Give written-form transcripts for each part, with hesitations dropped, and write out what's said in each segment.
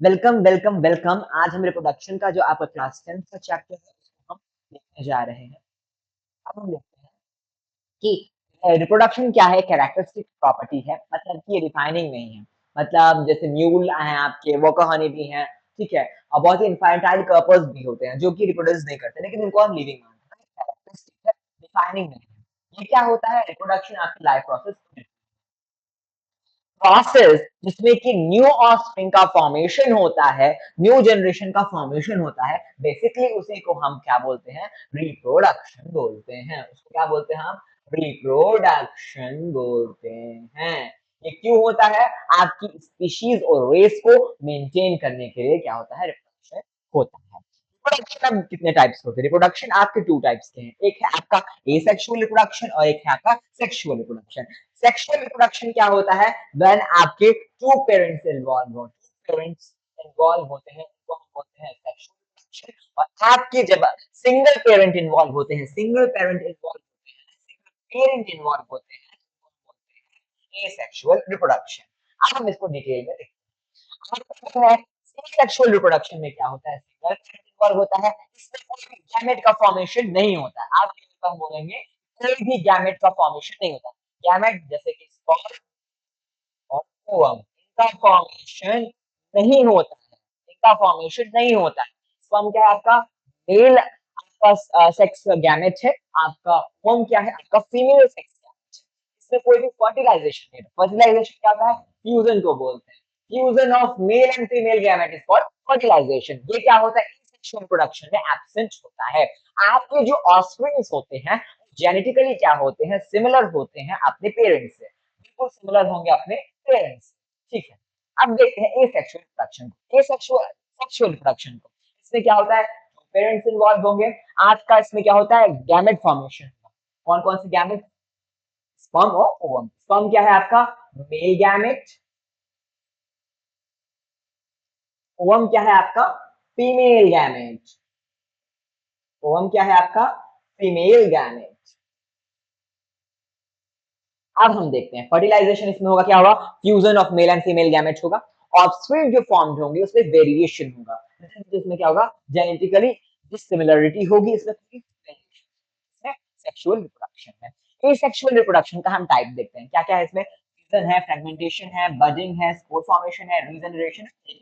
Welcome welcome welcome. आज हम reproduction का जो आपका क्लास 10th का चैप्टर है उसको हम देखने जा रहे हैं। अब हम देखते हैं कि रिप्रोडक्शन क्या है। कैरेक्टरिस्टिक प्रॉपर्टी है, मतलब कि ये डिफाइनिंग नहीं है। मतलब जैसे म्यूल हैं आपके, वर्कर हनी भी हैं, ठीक है। और बहुत ही इनफैंटाइल कर्पर्स भी होते हैं जो कि रिप्रोड्यूस नहीं करते, लेकिन उनको हम लिविंग मानते हैं। कैरेक्टरिस्टिक है, डिफाइनिंग नहीं है। ये क्या होता है? रिप्रोडक्शन आपकी लाइफ प्रोसेस प्रोसेस जिसमें कि न्यू ऑफस्प्रिंग का फॉर्मेशन होता है, न्यू जनरेशन का फॉर्मेशन होता है। बेसिकली उसी को हम क्या बोलते हैं? रिप्रोडक्शन बोलते हैं। उसको क्या बोलते हैं हम? रिप्रोडक्शन बोलते हैं। ये क्यों होता है? आपकी स्पीशीज और रेस को मेंटेन करने के लिए क्या होता है? रिप्रोडक्शन होता है। रिप्रोडक्शन अब कितने टाइप्स होते हैं? रिप्रोडक्शन आपके टू टाइप्स के हैं। एक है आपका एसेक्सुअल रिप्रोडक्शन और एक है आपका सेक्सुअल रिप्रोडक्शन। सेक्सुअल रिप्रोडक्शन क्या होता है? व्हेन आपके टू पेरेंट्स इन्वॉल्व हो, टू पेरेंट्स इन्वॉल्व होते हैं, उनको हम बोलते हैं सेक्सुअल रिप्रोडक्शन। और आपके जब सिंगल पेरेंट इन्वॉल्व होते हैं, सिंगल पेरेंट इन्वॉल्व होते हैं, सिंगल पेरेंट इन्वॉल्व होते हैं, उनको बोलते हैं एसेक्सुअल रिप्रोडक्शन। अब हम इसको डिटेल में देखते हैं। आपको पता है सेक्सुअल रिप्रोडक्शन में क्या होता है? सिंगल पेरेंट इन्वॉल्व होता है, इसमें कोई भी गैमेट का फॉर्मेशन नहीं होता है। आप हम बोलेंगे कोई भी गैमेट का फॉर्मेशन नहीं होता। गैमेट जैसे कि स्पर्म और ओवम, इनका फॉर्मेशन नहीं होता है। इनका फॉर्मेशन नहीं होता है। स्पर्म क्या है आपका? मेल आपका सेक्स गैमेट है। आपका ओवम क्या है? आपका फीमेल सेक्स गैमेट है। इसमें कोई भी फर्टिलाइजेशन नहीं है। फर्टिलाइजेशन क्या होता है? फ्यूजन को बोलते हैं। Fusion of male and female gamete is called fertilisation. ये क्या होता है? सेक्सुअल प्रोडक्शन में एब्सेंट होता है। आपके जो ऑफस्प्रिंग्स होते हैं जेनेटिकली क्या होते हैं? सिमिलर होते हैं अपने पेरेंट्स से, बिल्कुल सिमिलर होंगे अपने पेरेंट्स। ठीक है। अब देखते हैं एसेक्सुअल रिप्रोडक्शन को, एसेक्सुअल सेक्सुअल रिप्रोडक्शन को। इसमें क्या होता है? पेरेंट्स इन्वॉल्व होंगे। आज का इसमें क्या होता है? Gamete formation. कौन कौन से गैमेट? स्पर्म और ओवम। स्पर्म क्या है आपका? Male gamete. ओवम क्या है आपका? Female gamete. ओवम क्या है आपका? Female gamete. अब हम देखते हैं फर्टिलाइजेशन इसमें होगा। क्या होगा? Fusion of male and female gamete होगा। ऑफस्प्रिंग जो फॉर्म्ड होंगे उसमें वेरिएशन होगा। इसमें क्या होगा? जेनेटिकली डिसिमिलरिटी होगी। इसमें सेक्सुअल रिप्रोडक्शन है। एसेक्सुअल रिप्रोडक्शन का हम टाइप देखते हैं। क्या क्या है इसमें? फ्यूजन है, फ्रेगमेंटेशन है, बडिंग है, स्पोर फॉर्मेशन है, रीजनरेशन है।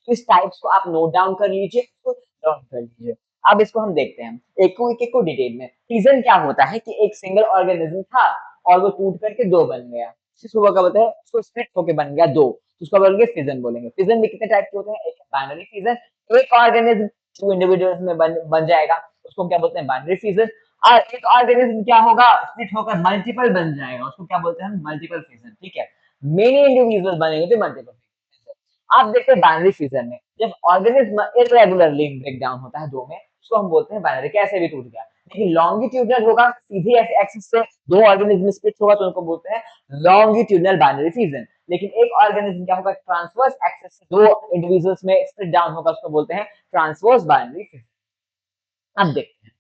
तो इस टाइप्स को आप नोट डाउन कर लीजिए, इसको लर्न कर लीजिए। अब इसको हम देखते हैं एक को डिटेल में। फ्यूजन क्या होता है कि एक सिंगल ऑर्गेनिज्म था और वो टूट करके दो बन गया। इसको क्या बोलते हैं? उसको स्प्लिट होके बन गया दो, तो उसको बोलेंगे फिजन बोलेंगे। फिजन में कितने टाइप के होते हैं? एक बाइनरी फिजन, एक ऑर्गेनिज्म टू इंडिविजुअल्स में बन जाएगा, उसको हम क्या बोलते हैं? Binary fission. और एक ऑर्गेनिज्म क्या होगा? स्प्लिट होकर मल्टीपल बन जाएगा, उसको क्या बोलते हैं? Multiple fission. ठीक है। मेनी इंडिविजुअल बनेंगे तो मल्टीपल फिजन। आप देखते हैं बाइनरी फिजन में जब ऑर्गेनिज्म इरेगुलरली ब्रेक डाउन होता है दो में, उसको हम बोलते हैं बाइनरी, कैसे भी टूट गया। लेकिन लॉन्गिट्यूडनल होगा, सीधे एक्सिस से दो ऑर्गेनिज्म स्प्लिट होगा, तो उनको बोलते हैं लॉन्गिट्यूडनल बाइनरी फिजन। लेकिन एक ऑर्गेनिज्म क्या होगा? ट्रांसवर्स एक्सिस से दो इंडिविजुअल्स में स्प्लिट डाउन होगा, उसको बोलते हैं ट्रांसवर्स बाइनरी फिजन। अब देखते हैं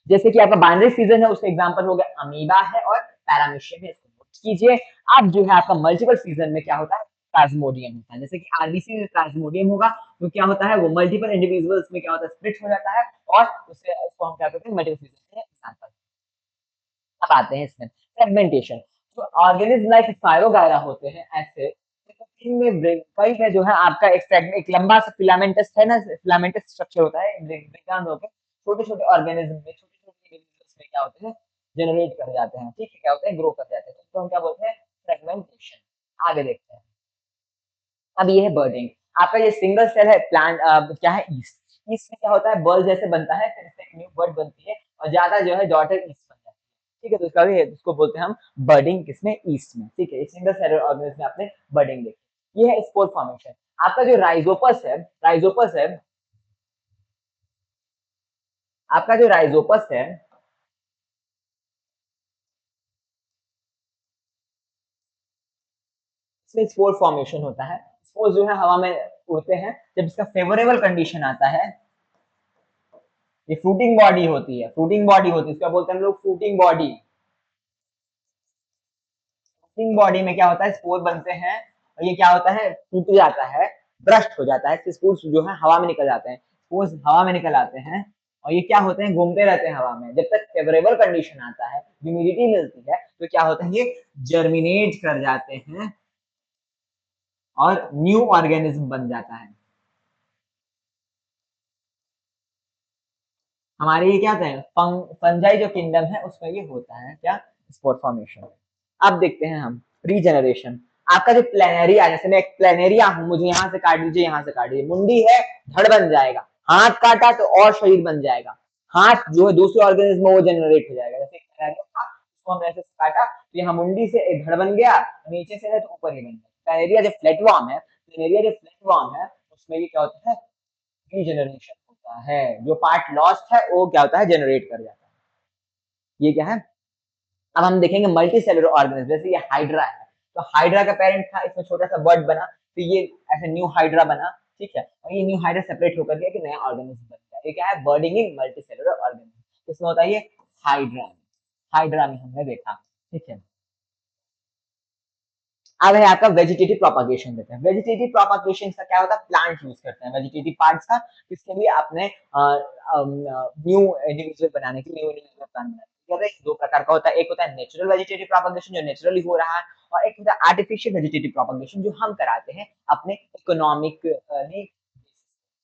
जैसे कि आपका बाइनरी फिजन है, उसका एग्जांपल हो गया अमीबा है और पैरामीशियम है, इसको नोट कीजिए। अब जो है आपका मल्टीपल फिजन में क्या होता है? प्लाज्मोडियम होता है। जैसे कि आरबीसी में प्लाज्मोडियम होगा तो क्या होता है? वो मल्टीपल इंडिविजुअल्स में क्या होता है? स्प्लिट हो जाता है और उससे उसको हम क्या कहते हैं? मल्टीपल फिजन के एग्जांपल। अब आते हैं इसमें फ्रेगमेंटेशन। तो ऑर्गेनिज्म लाइक स्पायरोगायरा होते हैं ऐसे, इनमें कई में जो है आपका एक फ्रेगमेंट, एक लंबा सा फिलामेंटस है ना, फिलामेंटस स्ट्रक्चर होता है, ब्रेकडाउन होकर छोटे छोटे ऑर्गेनिज्म में, छोटे छोटे इंडिविजुअल्स में क्या होते हैं? जनरेट कर जाते हैं। ठीक है, क्या होते हैं? ग्रो कर जाते हैं, तो हम क्या बोलते हैं? फ्रेगमेंटेशन। आगे देखते हैं। अब ये है बर्डिंग। आपका ये सिंगल सेल है प्लांट, क्या है? ईस्ट। ईस्ट में क्या होता है? बर्ड जैसे बनता है, फिर इससे एक न्यू बर्ड बनती है और ज्यादा जो है डॉटर ईस्ट बन जाती है। ठीक है, तो इसका भी इसको बोलते हैं हम बर्डिंग, किसमें? ईस्ट में। ठीक है, सिंगल सेल ऑर्गेनिज्म में आपने बर्डिंग देखी। ये है स्पोर फॉर्मेशन। आपका जो राइजोपस है, राइजोपस है, आपका जो राइजोपस है, इसमें स्पोर फॉर्मेशन होता है। स्पोर जो है हवा में उड़ते हैं। जब इसका फेवरेबल कंडीशन आता है, ये फ्रूटिंग बॉडी होती है, फ्रूटिंग बॉडी होती है, इसका बोलते हैं हम लोग फ्रूटिंग बॉडी। फ्रूटिंग बॉडी में क्या होता है? स्पोर बनते हैं और ये क्या होता है? टूट जाता है। ब्रस्ट हो जाता है, स्पोर्स जो है हवा में निकल जाते हैं, स्पोर्स हवा में निकल आते हैं और ये क्या होते हैं, घूमते रहते हैं हवा में। जब तक फेवरेबल कंडीशन आता है, ह्यूमिडिटी मिलती है, तो क्या होता है, ये जर्मिनेट कर जाते हैं और न्यू ऑर्गेनिज्म बन जाता है। हमारे ये क्या होता है, फंजाई जो किंगडम है उसमें ये होता है क्या, स्पोर फॉर्मेशन। अब देखते हैं हम रीजनरेशन। आपका जो प्लेनेरिया, जैसे मैं एक प्लेनेरिया हूं, मुझे यहाँ से काट दीजिए, यहाँ से काट दीजिए, मुंडी है, धड़ बन जाएगा, हाथ काटा तो और शरीर बन जाएगा, हाथ जो है दूसरे ऑर्गेनिज्म में वो जनरेट हो जाएगा। जैसे प्लेनेरिया था, उसको हम ऐसे काटा तो यहाँ मुंडी से एक धड़ बन गया, नीचे से है तो ऊपर ही बन गया। प्लेनेरिया जो फ्लैटवर्म है, प्लेनेरिया जो फ्लैटवर्म है, उसमें ये क्या होता है, रीजनरेशन होता है, जो पार्ट लॉस्ट है वो क्या होता है, जनरेट कर जाता है। ये क्या है, अब हम देखेंगे मल्टी सेलुलर ऑर्गेनिज्म। जैसे ये हाइड्रा है, तो हाइड्रा का पेरेंट था, इसमें छोटा सा बर्ड बना, तो ये ऐसे न्यू हाइड्रा बना, ठीक है, और ये न्यू हाइड्रा सेपरेट होकर के एक नया ऑर्गेनिज्म बन गया। ये क्या है, बर्डिंग इन मल्टी सेलुलर ऑर्गेनिज्म, इसमें होता है ये हाइड्रा में, हाइड्रा में हमने देखा, ठीक है। अब है आपका वेजिटेटिव प्रोपागेशन देते हैं। वेजिटेटिव प्रोपागेशन का क्या होता है, प्लांट यूज करते हैं वेजिटेटिव पार्ट्स का, किसके लिए, अपने न्यू इंडिविजुअल बनाने के लिए, न्यू इंडिविजुअल प्लांट बनाने के लिए। दो प्रकार का होता है, एक होता है नेचुरल वेजिटेटिव प्रोपागेशन जो नेचुरली हो रहा है, और एक होता है आर्टिफिशियल वेजिटेटिव प्रोपागेशन जो हम कराते हैं अपने इकोनॉमिक।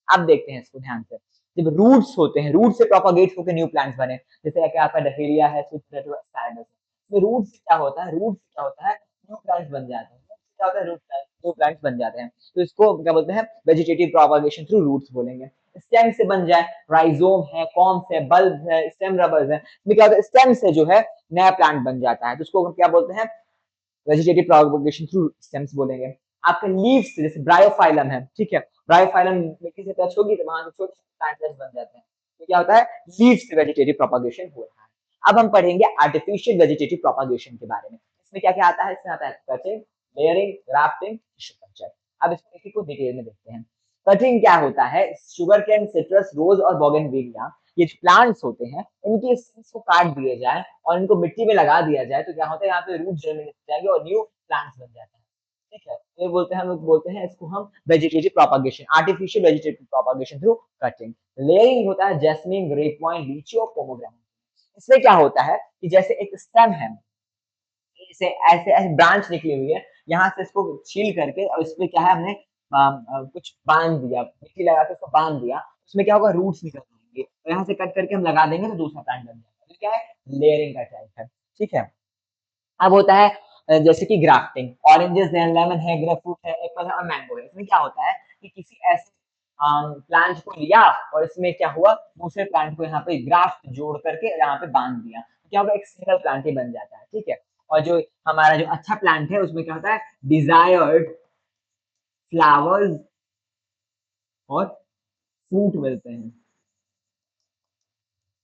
अब देखते हैं इसको ध्यान से। जब रूट्स होते हैं, रूट से प्रोपागेट होकर न्यू प्लांट्स बने, जैसे कि आपका डहेलिया है, स्वीट पोटैटो, एस्पैरागस, तो रूट से क्या होता है, रूट से क्या होता है, न्यू प्लांट्स बन जाते हैं। क्या होता है, रूट प्लांट, न्यू प्लांट्स बन जाते हैं, तो इसको क्या बोलते हैं, वेजिटेटिव प्रोपागेशन थ्रू रूट्स बोलेंगे। स्टेम से बन जाए, राइजोम है, कॉम्स है, बल्ब है, स्टेम रबर्स है, इसमें क्या होता है, स्टेम से जो है नया प्लांट बन जाता है, तो उसको क्या बोलते हैं, वेजिटेटिव प्रोपगेशन थ्रू स्टेम्स बोलेंगे। आपके लीव्स, जैसे ब्रायोफाइलम है, ठीक है, ब्रायोफाइलम मिट्टी से टच होगी तो वहां से छोटे छोटे प्लांट्स बन जाते हैं, तो क्या होता है, लीव्स से वेजिटेटिव प्रोपगेशन हो रहा है। अब हम पढ़ेंगे आर्टिफिशियल वेजिटेटिव प्रोपगेशन के बारे में। इसमें क्या क्या आता है, इसमें आता है cutting, layering, grafting, tissue culture. अब इसको एक एक को डिटेल में देखते हैं। कटिंग क्या होता है, शुगर कैन, सिट्रस, रोज और बोगनविलिया, ये जो प्लांट्स होते हैं, इनकी स्टेम्स को काट दिया जाए और इनको मिट्टी में लगा दिया जाए, तो क्या होता है, यहाँ पे रूट जर्मिनेट हो जाएंगे और न्यू प्लांट्स बन जाते हैं, ठीक है। ये बोलते हैं, हम लोग बोलते हैं इसको हम vegetative propagation, artificial vegetative propagation through cutting. Layering होता है जैस्मिन, ग्रेप वाइन, लीची और पोमोग्रेनेट। इसमें क्या होता है कि जैसे एक स्टेम है, इसे ऐसे ऐसे ब्रांच निकली हुई है, यहाँ से इसको छील करके और इसमें क्या है, हमने कुछ बांध दिया, मिट्टी लगा के उसको बांध दिया, उसमें क्या होगा, रूट्स निकल जाएंगे, तो यहाँ से कट करके हम लगा देंगे तो दूसरा प्लांट बन जाएगा। तो क्या है, लेयरिंग का टाइप है, ठीक है। अब होता है जैसे कि ग्राफ्टिंग, ऑरेंजेस है, लेमन है, ग्रेपफ्रूट है, एप्पल है और मैंगो है। इसमें क्या होता है कि किसी ऐसे प्लांट को लिया और इसमें क्या हुआ, दूसरे प्लांट को यहाँ पे ग्राफ्ट जोड़ करके यहाँ पे बांध दिया, तो क्या होगा, एक सिंगल प्लांट ही बन जाता है, ठीक है। और जो हमारा जो अच्छा प्लांट है उसमें क्या होता है, डिजायर्ड फ्लावर्स और फ्रूट मिलते हैं,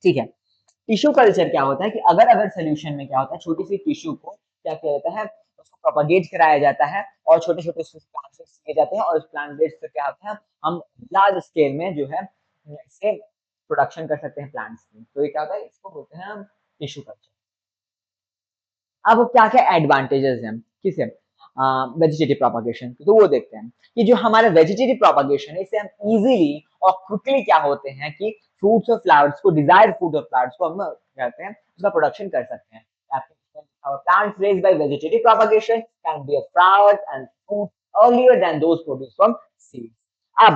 ठीक है। टिश्यू कल्चर क्या होता है कि अगर अगर सोल्यूशन में क्या होता है, छोटी सी टिश्यू को क्या किया जाता है, उसको प्रोपगेट कराया जाता है और छोटे छोटे प्लांट्स किए जाते हैं, और उस प्लांट से क्या होता है, हम लार्ज स्केल में जो है इससे प्रोडक्शन कर सकते हैं प्लांट्स की। तो ये क्या होता है, इसको बोलते हैं हम टिश्यू कल्चर। अब क्या क्या एडवांटेजेस हैं किसे, वेजिटेटिव प्रोपगेशन, तो वो देखते हैं कि जो हमारा वेजिटेटिव प्रोपगेशन है, इससे हम इजीली और क्विकली क्या होते हैं कि फ्रूट्स और फ्लावर्स को, डिजायर्ड फूड और फ्लावर्स को हम कहते हैं उसका प्रोडक्शन कर सकते हैं। Plants raised by vegetative propagation can bear flowers and fruit earlier than those produced from seeds. अब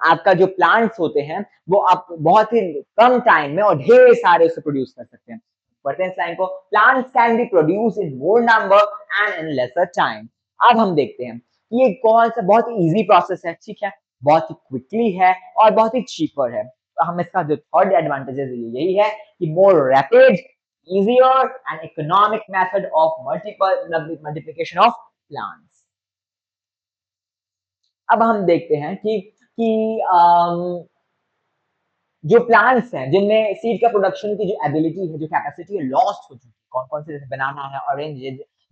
आपका जो प्लांट्स होते हैं वो आप बहुत ही कम टाइम में और ढेर सारे उसे प्रोड्यूस कर सकते हैं। पढ़ते हैं इस लाइन को, plants can be produce in more number and in lesser time. अब हम देखते हैं कि ये कौन सा बहुत ही इजी प्रोसेस है, ठीक है, बहुत ही क्विकली है और बहुत ही चीपर है। तो हम इसका जो थर्ड एडवांटेजेस यही है कि more rapid, easier and economic method of multiplication of plants। अब हम देखते हैं कि जो प्लांट्स हैं जिनमें सीड का प्रोडक्शन की जो एबिलिटी है, जो कैपेसिटी है, लॉस्ट हो चुकी है। कौन कौन से, जैसे बनाना है, ऑरेंज,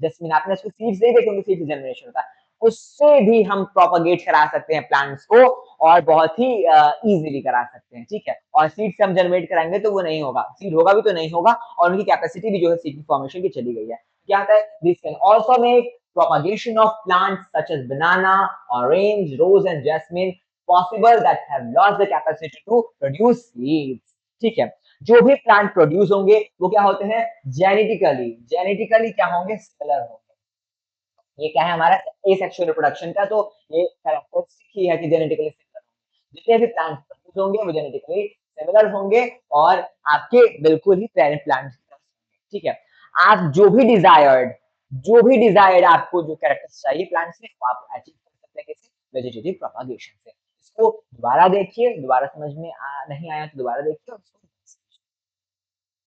जैस्मिन, आपने उसको सीड्स नहीं देखे होंगे, सीड से जनरेशन होता है, उससे भी हम प्रोपगेट करा सकते हैं प्लांट्स को और बहुत ही इजीली करा सकते हैं, ठीक है। और सीड से हम जनरेट कराएंगे तो वो नहीं होगा, सीड होगा भी तो नहीं होगा, और उनकी कैपेसिटी भी जो है सीड की फॉर्मेशन की चली गई है। क्या होता है, this can also make propagation of plants such as banana, orange, rose and jasmine possible that have lost the capacity to produce seeds. ठीक है, जो भी प्लांट प्रोड्यूस होंगे वो क्या होते हैं, जेनेटिकली, जेनेटिकली क्या होंगे, सिमिलर होंगे। ये क्या है हमारा एसेक्सुअल रिप्रोडक्शन का, तो ये कैरेक्टरिस्टिक ही है कि जेनेटिकली सिमिलर होंगे। जितने भी प्लांट प्रोड्यूस होंगे वो जेनेटिकली सिमिलर होंगे और आपके बिल्कुल ही पेरेंट प्लांट की तरह होंगे। ठीक है, आप जो भी डिजायर्ड आपको जो कैरेक्टर्स चाहिए प्लांट से वो आप अचीव कर सकते हैं कैसे, वेजिटेटिव प्रोपागेशन से। इसको दोबारा देखिए, दोबारा समझ में नहीं आया तो दोबारा देखिए और